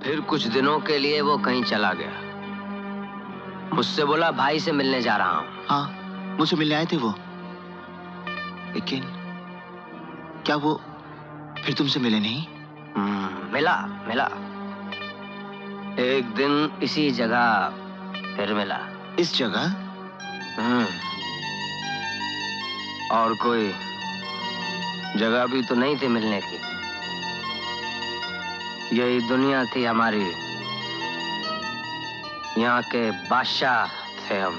फिर कुछ दिनों के लिए वो कहीं चला गया। मुझसे बोला भाई से मिलने जा रहा हूँ। हाँ, मुझसे मिलने आए थे वो, लेकिन क्या वो फिर तुमसे मिले नहीं? मिला। एक दिन इसी जगह फिर मिला। इस जगह? और कोई जगह भी तो नहीं थी मिलने की। यही दुनिया थी हमारी। यहाँ के बादशाह थे हम।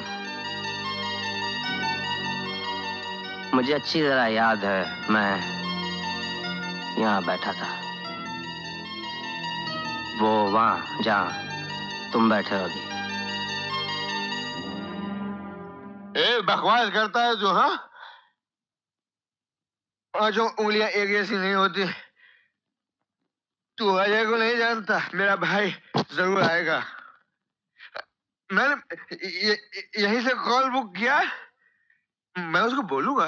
मुझे अच्छी तरह याद है, मैं यहाँ बैठा था, वो वहाँ जहाँ तुम बैठे होगी। बकवास करता है जो, हाँ? और जो उंगलियां एक जैसी नहीं होती। तू अजय को नहीं जानता, मेरा भाई जरूर आएगा। मैंने यहीं से कॉल बुक किया। मैं उसको बोलूंगा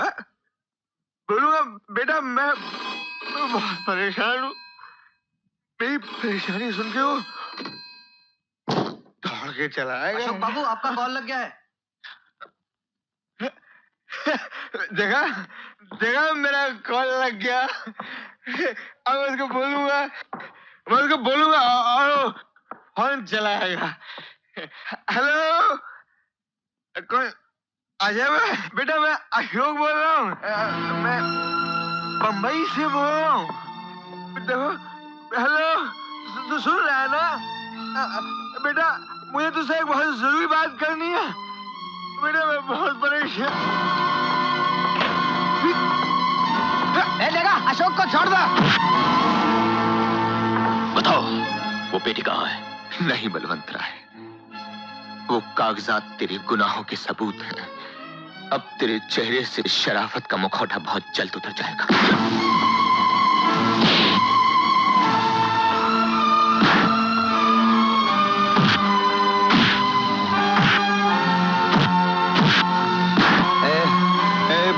बेटा मैं बहुत परेशान हूँ। मेरी परेशानी सुन के वो दौड़ के चला आएगा। अशोक बाबू, आपका कॉल लग गया है। देखा मेरा कॉल लग गया। अब उसको बोलूंगा, मैं उसको बोलूंगा और फोन चलाएगा। हेलो, कौन? अजय में बेटा, मैं अशोक बोल रहा हूँ। मैं बंबई से बोल रहा हूँ। देखो, हेलो, तू सुन रहा है ना? बेटा, मुझे तुझसे एक बहुत जरूरी बात करनी है। बेटा, मैं बहुत परेशान। देखा, अशोक को छोड़ दो। बताओ, वो पेटी कहाँ है? नहीं बलवंत राय, वो कागजात तेरे गुनाहों के सबूत हैं। अब तेरे चेहरे से शराफत का मुखौटा बहुत जल्द उतर जाएगा।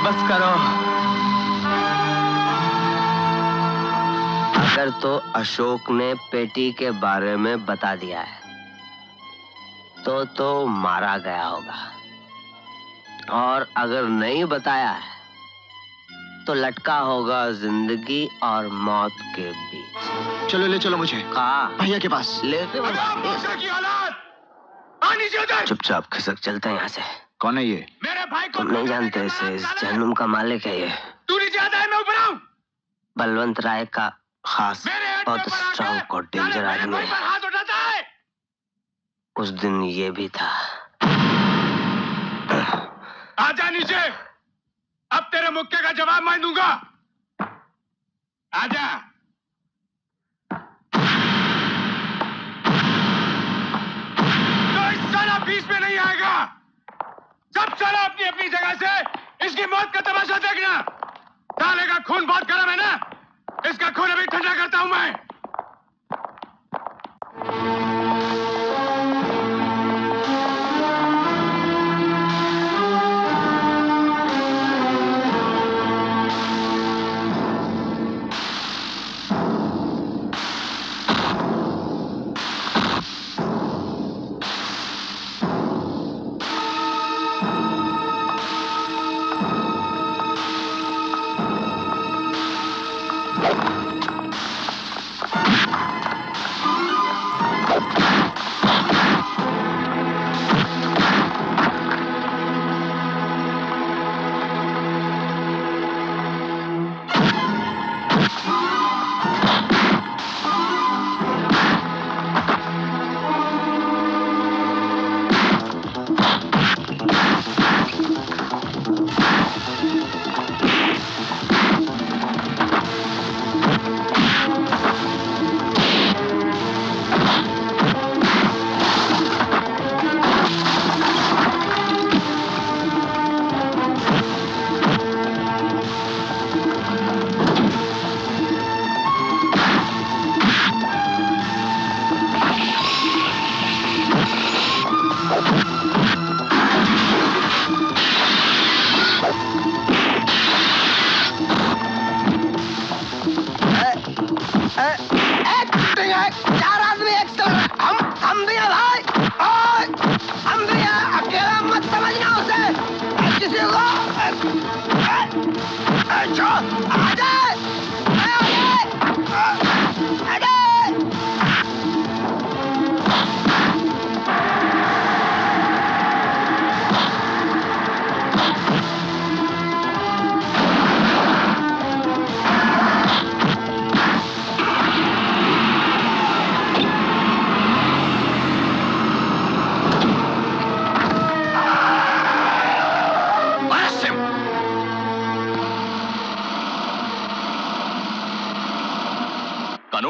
बस करो। अगर तो अशोक ने पेटी के बारे में बता दिया है तो मारा गया होगा, और अगर नहीं बताया है तो लटका होगा जिंदगी और मौत के बीच। चलो, ले चलो मुझे। कहाँ? भैया के पास। लेते चुपचाप खिसक चलते हैं यहाँ से। कौन है ये? मेरे भाई को तुम नहीं जानते इसे, इस जहन्नुम का मालिक है ये। तू नीचे आता है, मैं ऊपर आऊं। बलवंत राय का खास, बहुत स्ट्रॉन्ग और डेंजर आदमी है। हाथ उठाता है। उस दिन ये भी था। आजा नीचे, अब तेरे मुक्के का जवाब मैं दूंगा। आजा। तो इस साला बीच में नहीं आएगा। सब साला अपनी अपनी जगह से इसकी मौत का तमाशा देखना। साले का खून बहुत गर्म है ना, इसका खून अभी ठंडा करता हूं मैं।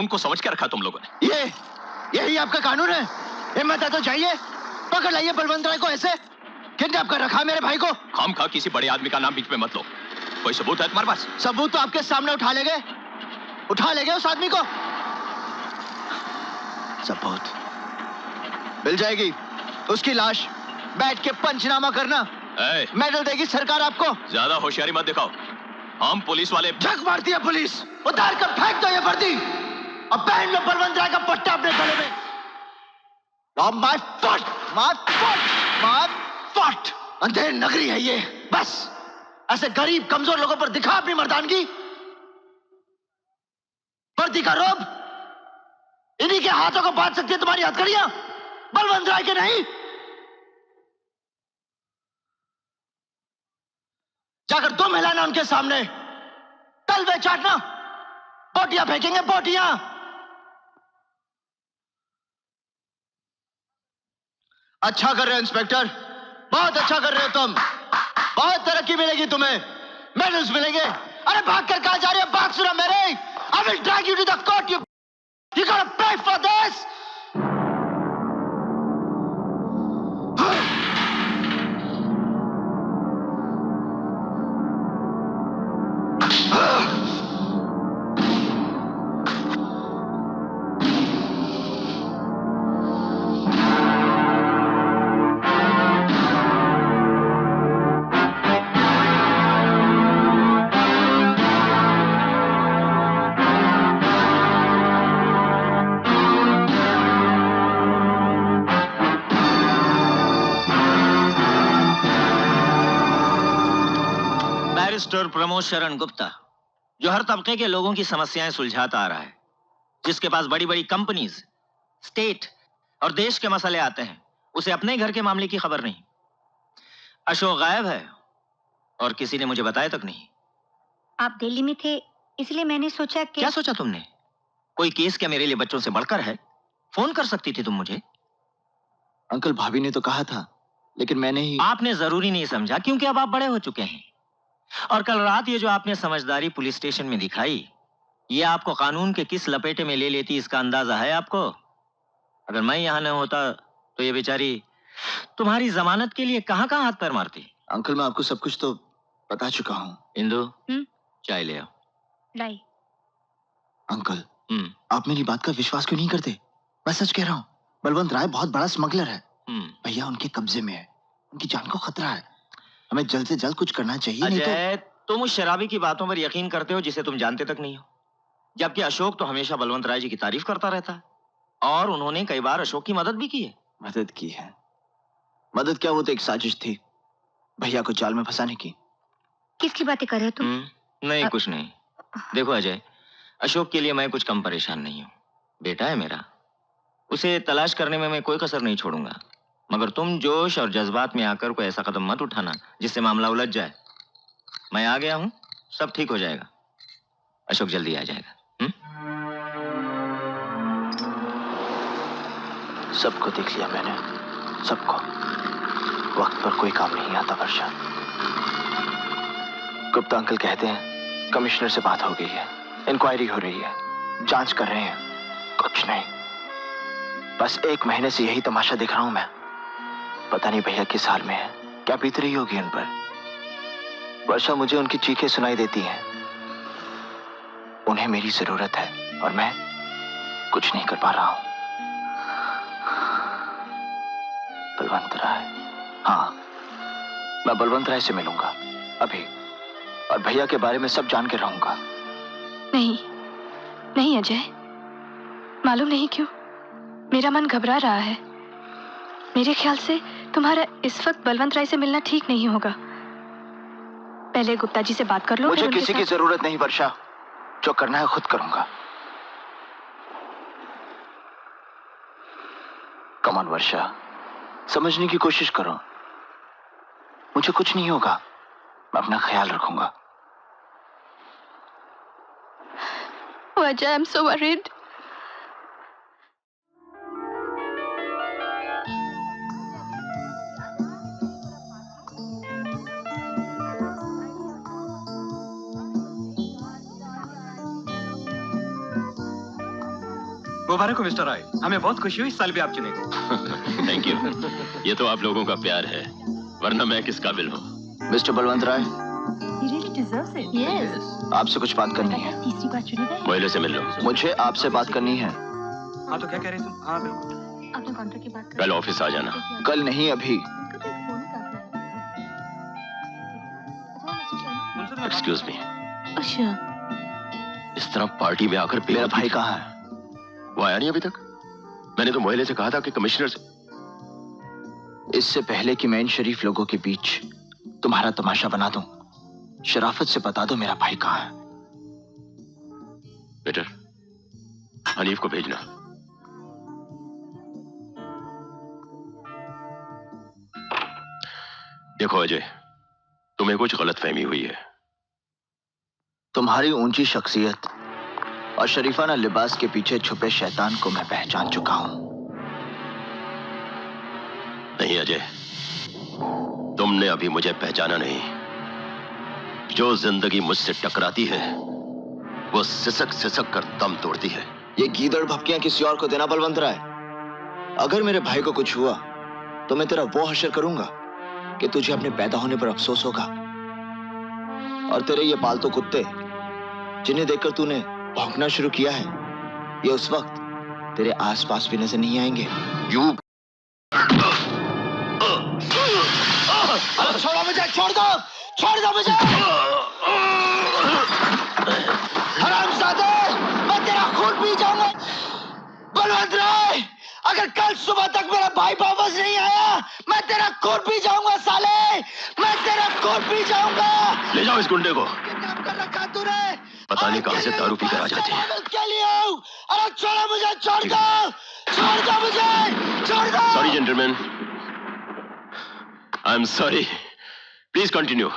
को समझ के रखा तुम लोगों ने। यही आपका कानून है? हिम्मत है तो चाहिए, पकड़ लाइए बलवंत राय को। ऐसे किडनैप कर रखा मेरे भाई को। खाम खा किसी बड़े आदमी का नाम बीच में मत लो। कोई सबूत है तुम्हारे पास? सबूत तो आपके सामने उठा ले गए उस आदमी को। सबूत मिल जाएगी। उसकी लाश बैठ के पंचनामा करना, मेडल देगी सरकार आपको। ज्यादा होशियारी मत दिखाओ, हम पुलिस वाले। झक मारती है पुलिस, उतार कर फेंक दो ये वर्दी और पहन लो बलवंत राय का पट्टा अपने गले में। माय फट अंधेर नगरी है ये। बस ऐसे गरीब कमजोर लोगों पर दिखा अपनी मर्दानगी। वर्दी का रोब इन्हीं के हाथों को बांध सकती है तुम्हारी हथकड़ियां, बलवंत राय के नहीं। जाकर तुम हिलाना उनके सामने, तलवे चाटना, बोटियां फेंकेंगे बोटियां। अच्छा कर रहे हो इंस्पेक्टर, बहुत अच्छा कर रहे हो तुम। बहुत तरक्की मिलेगी तुम्हें, मेडल्स मिलेंगे। अरे भाग कर कहां जा रहे हो? बात सुना मेरे। I will drag you to the court. You gotta pay for this. Barrister Pramod शरण गुप्ता, जो हर तबके के लोगों की समस्याएं सुलझाता आ रहा है, जिसके पास बड़ी बड़ी कंपनीज, स्टेट और देश के मसले आते हैं, उसे अपने घर के मामले की खबर नहीं। अशोक गायब है और किसी ने मुझे बताया तक नहीं। आप दिल्ली में थे इसलिए मैंने सोचा कि... क्या सोचा तुमने? कोई केस क्या मेरे लिए बच्चों से बढ़कर है? फोन कर सकती थी तुम मुझे। अंकल भाभी ने तो कहा था, लेकिन मैंने ही... आपने जरूरी नहीं समझा, क्योंकि अब आप बड़े हो चुके हैं। और कल रात ये जो आपने समझदारी पुलिस स्टेशन में दिखाई, ये आपको कानून के किस लपेटे में ले लेती इसका अंदाजा है आपको? अगर मैं यहां न होता तो ये बेचारी तुम्हारी जमानत के लिए कहां कहां हाथ पैर मारती। अंकल मैं आपको सब कुछ तो बता चुका हूँ। इंदु, चाय ले आओ। लाई। अंकल आप मेरी बात का विश्वास क्यों नहीं करते? मैं सच कह रहा हूँ, बलवंत राय बहुत बड़ा स्मगलर है। भैया उनके कब्जे में है, उनकी जान को खतरा है। हमें जल्द से जल्द कुछ करना चाहिए। अजय, नहीं तो... तुम उस शराबी की बातों पर यकीन करते हो जिसे तुम जानते तक नहीं हो, जबकि अशोक तो हमेशा बलवंत राय जी की तारीफ करता रहता है और उन्होंने कई बार अशोक की मदद भी की है। मदद की है? मदद क्या, वो तो एक साजिश थी भैया को जाल में फंसाने की। किसकी बातें कर रहे हो तुम? नहीं कुछ नहीं। देखो अजय, अशोक के लिए मैं कुछ कम परेशान नहीं हूँ। बेटा है मेरा, उसे तलाश करने में मैं कोई कसर नहीं छोड़ूंगा। मगर तुम जोश और जज्बात में आकर कोई ऐसा कदम मत उठाना जिससे मामला उलझ जाए। मैं आ गया हूं, सब ठीक हो जाएगा। अशोक जल्दी आ जाएगा। सबको देख लिया मैंने, सबको। वक्त पर कोई काम नहीं आता वर्षा। गुप्ता अंकल कहते हैं कमिश्नर से बात हो गई है, इंक्वायरी हो रही है, जांच कर रहे हैं। कुछ नहीं, बस 1 महीने से यही तमाशा देख रहा हूं मैं। पता नहीं भैया किस हाल में है, क्या बीत रही होगी उन पर। वर्षा, मुझे उनकी चीखें सुनाई देती हैं। उन्हें मेरी जरूरत है और मैं कुछ नहीं कर पा रहा हूं। बलवंत राय, हाँ, मैं बलवंत राय से मिलूंगा अभी, और भैया के बारे में सब जान के रहूंगा। नहीं नहीं अजय, मालूम नहीं क्यों मेरा मन घबरा रहा है। मेरे ख्याल से तुम्हारा इस वक्त बलवंत राय से मिलना ठीक नहीं होगा। पहले गुप्ता जी से बात कर लो। मुझे किसी की जरूरत नहीं वर्षा, जो करना है खुद करूंगा। कम ऑन वर्षा, समझने की कोशिश करो। मुझे कुछ नहीं होगा, मैं अपना ख्याल रखूंगा। Ajay, I am so worried. मुबारक हो मिस्टर रॉय, हमें बहुत खुशी हुई इस साल भी आप चुने गए। Thank you. ये तो आप लोगों का प्यार है, वरना मैं किस काबिल हूँ। Mister Balwant Rai, He really deserves it. Yes. आपसे कुछ बात करनी है। तीसरी बार चुने गए। मोहल्ले से मिल लो। मुझे आपसे बात करनी है। हाँ तो क्या कह रहे तुम? हाँ बिल्कुल। अपने कॉन्ट्रैक्ट की बात कल ऑफिस आ जाना। कल नहीं, अभी। Excuse me. अच्छा। इस तरह पार्टी में आकर मेरा भाई कहाँ है? वो आया नहीं अभी तक। मैंने तो मोहल्ले से कहा था कि कमिश्नर से। इससे पहले कि मैं इन शरीफ लोगों के बीच तुम्हारा तमाशा बना दूं, शराफत से बता दो मेरा भाई कहाँ है। बेटर, हनीफ को भेजना। देखो अजय, तुम्हें कुछ गलतफहमी हुई है। तुम्हारी ऊंची शख्सियत और शरीफाना लिबास के पीछे छुपे शैतान को मैं पहचान चुका हूं। नहीं अजय, तुमने अभी मुझे पहचाना नहीं। जो जिंदगी मुझसे टकराती है वो सिसक सिसक कर दम तोड़ती है। ये गीदड़ भपकियां किसी और को देना बलवंत राय। अगर मेरे भाई को कुछ हुआ तो मैं तेरा वो हश्र करूंगा कि तुझे अपने पैदा होने पर अफसोस होगा, और तेरे ये पालतू कुत्ते जिन्हें देखकर तूने भौंकना शुरू किया है, ये उस वक्त तेरे आसपास भी नजर नहीं आएंगे। यू छोड़ो मुझे, छोड़ दो मुझे। हरामजादे, मैं तेरा खून पी जाऊंगा। बलवंत राय, अगर कल सुबह तक मेरा भाई वापस नहीं आया, मैं तेरा खून पी जाऊंगा साले, मैं तेरा खून पी जाऊंगा। ले जाओ इस गुंडे को। किडनैप कर रखा तूने। पता नहीं कहां से दारू पीकर आ जाते हैं। के लिए हूं। अरे छोड़ो मुझे, छोड़ दो मुझे, छोड़ दो। Sorry gentleman, I am sorry. Please continue.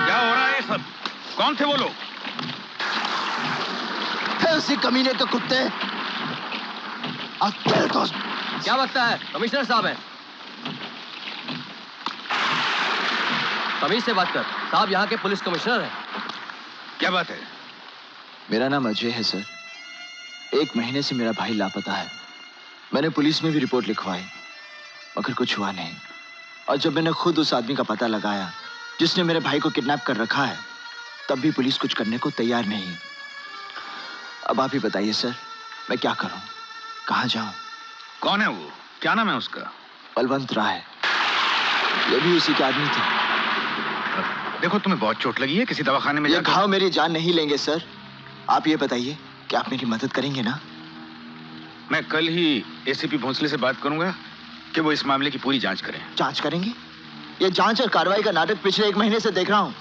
क्या हो रहा है सब? कौन थे वो लोग? उसी कमीने के कुत्ते। क्या लगता है? कमिश्नर साहब हैं। तमीज से बात कर, साहब यहाँ के पुलिस कमिश्नर हैं। क्या बात है? मेरा नाम अजय है सर। 1 महीने से मेरा भाई लापता है। मैंने पुलिस में भी रिपोर्ट लिखवाई, मगर कुछ हुआ नहीं। और जब मैंने खुद उस आदमी का पता लगाया जिसने मेरे भाई को किडनैप कर रखा है, तब भी पुलिस कुछ करने को तैयार नहीं। अब आप ही बताइए सर, मैं क्या करूं, कहां जाऊं? कौन है वो? क्या नाम है उसका? बलवंत राय। ये भी उसी के आदमी थे। देखो, तुम्हें बहुत चोट लगी है, किसी दवाखाने में ये जाकर। घाव मेरी जान नहीं लेंगे सर। आप ये बताइए कि आप मेरी मदद करेंगे ना? मैं कल ही एसीपी भोंसले से बात करूंगा कि वो इस मामले की पूरी जांच करें। जांच करेंगे? ये जांच और कार्रवाई का नाटक पिछले 1 महीने से देख रहा हूँ।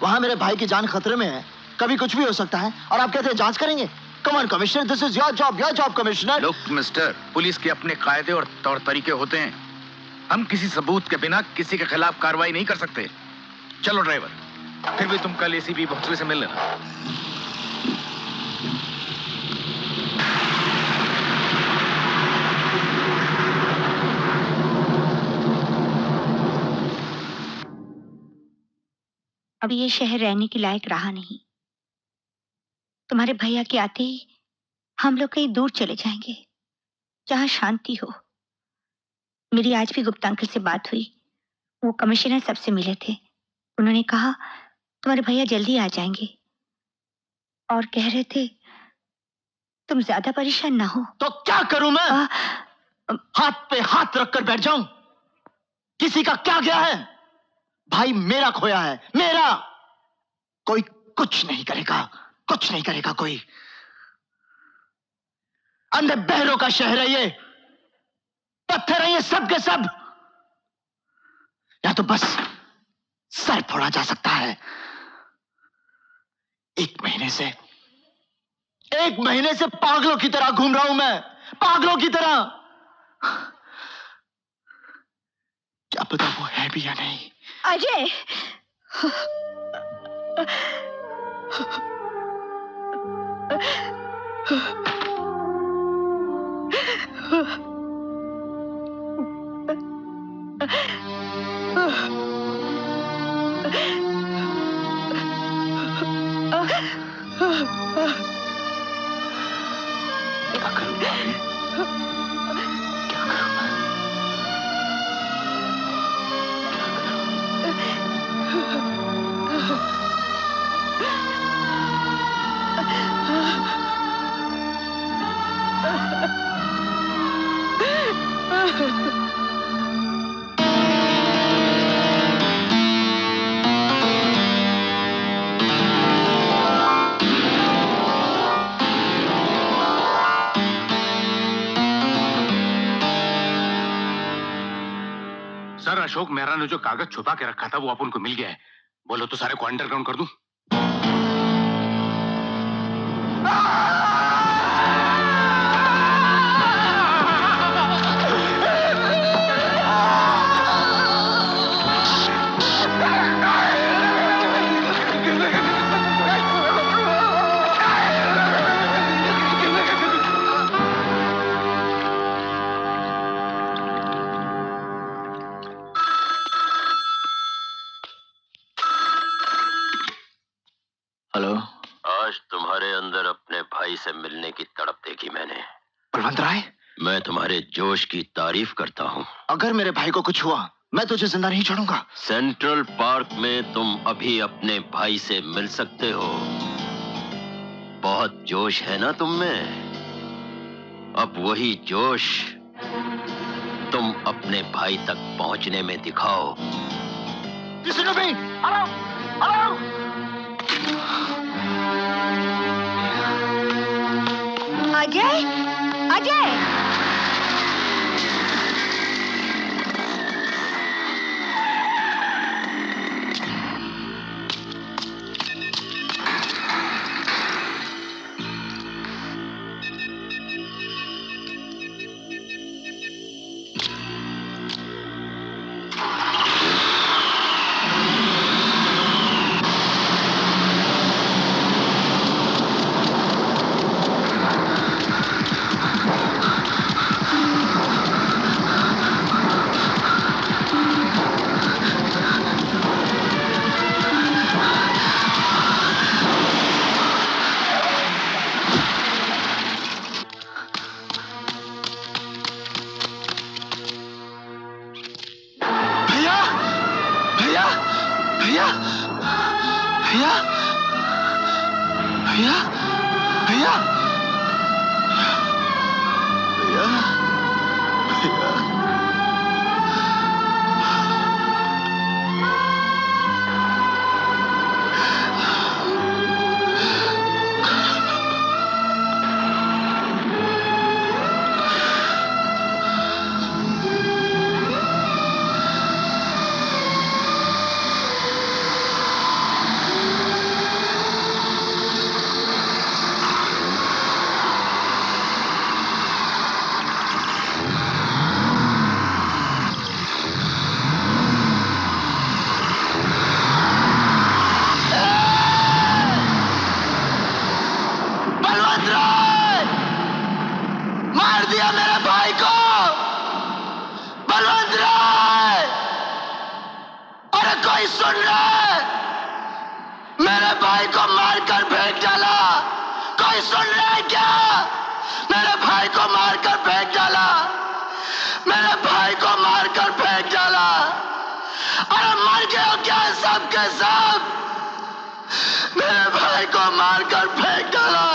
वहां मेरे भाई की जान खतरे में है, कभी कुछ भी हो सकता है, और आप कहते हैं जांच करेंगे? Come on commissioner, this is your job commissioner. Look mister, police के अपने कायदे और तौर तरीके होते हैं। हम किसी सबूत के बिना किसी के खिलाफ कार्रवाई नहीं कर सकते। चलो ड्राइवर, फिर भी तुम कल एसीपी भोंसले से मिल लेना। अब ये शहर रहने के लायक रहा नहीं। तुम्हारे भैया के आते ही हम लोग कहीं दूर चले जाएंगे, जहां शांति हो। मेरी आज भी गुप्ता अंकल से बात हुई। वो कमिश्नर सबसे मिले थे। उन्होंने कहा तुम्हारे भैया जल्दी आ जाएंगे, और कह रहे थे तुम ज्यादा परेशान ना हो। तो क्या करूं मैं? हाथ पे हाथ रखकर बैठ जाऊं? किसी का क्या गया है? भाई मेरा खोया है, मेरा। कोई कुछ नहीं करेगा, कुछ नहीं करेगा कोई। अंधे बहरों का शहर है ये। पत्थर है ये सब के सब। या तो बस सर फोड़ा जा सकता है, 1 महीने से पागलों की तरह घूम रहा हूं मैं, पागलों की तरह। क्या पता वो है भी या नहीं। अजय, क्या करूं भाभी? क्या करूं मैं? सर, अशोक मेहरा ने जो कागज छुपा के रखा था वो अपन को मिल गया है। बोलो तो सारे को अंडरग्राउंड कर दूं? हेलो। आज तुम्हारे अंदर अपने भाई से मिलने की तड़प देखी मैंने। बलवंत राय, मैं तुम्हारे जोश की तारीफ करता हूँ। अगर मेरे भाई को कुछ हुआ मैं तुझे जिंदा नहीं छोड़ूंगा। सेंट्रल पार्क में तुम अभी अपने भाई से मिल सकते हो। बहुत जोश है ना तुम में। अब वही जोश तुम अपने भाई तक पहुंचने में दिखाओ। किसी को भी हेलो हेलो। अजय, अजय, भैया भैया भैया भैया भैया भैया मार दिया मेरे भाई को। बलवंत राय, अरे कोई सुन रहा है? मेरे भाई को मारकर फेंक डाला। कोई सुन रहा है क्या? मेरे भाई को मारकर फेंक डाला। मेरे भाई को मारकर फेंक डाला। अरे मर गए हो क्या सब के सब? मेरे भाई को मारकर फेंक डाला।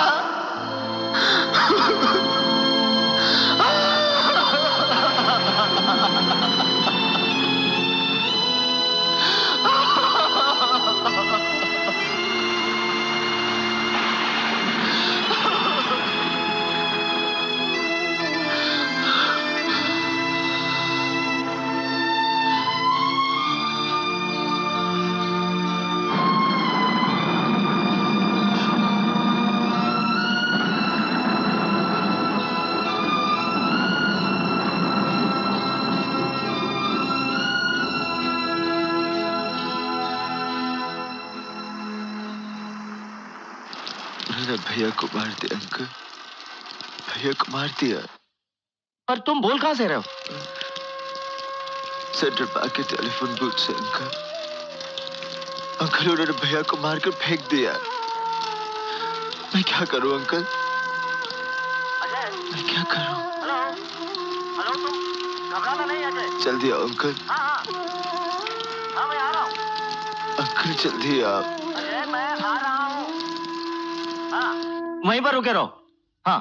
उन्होंने भैया को मार दिया अंकल, भैया को मार दिया। पर तुम बोल कहां से रहे हो? सेंट्रल पार्क के टेलीफोन बूथ से अंकल। अंकल उन्होंने भैया को मारकर फेंक दिया। मैं क्या करूं अंकल? मैं क्या करूं? हेलो हेलो, तुम घबराना नहीं अजय। जल्दी आओ अंकल। हाँ मैं आ रहा हूँ। अंकल जल्दी आओ। अजय मैं आ रहा हूँ। हाँ वहीं पर रुके रहो। हाँ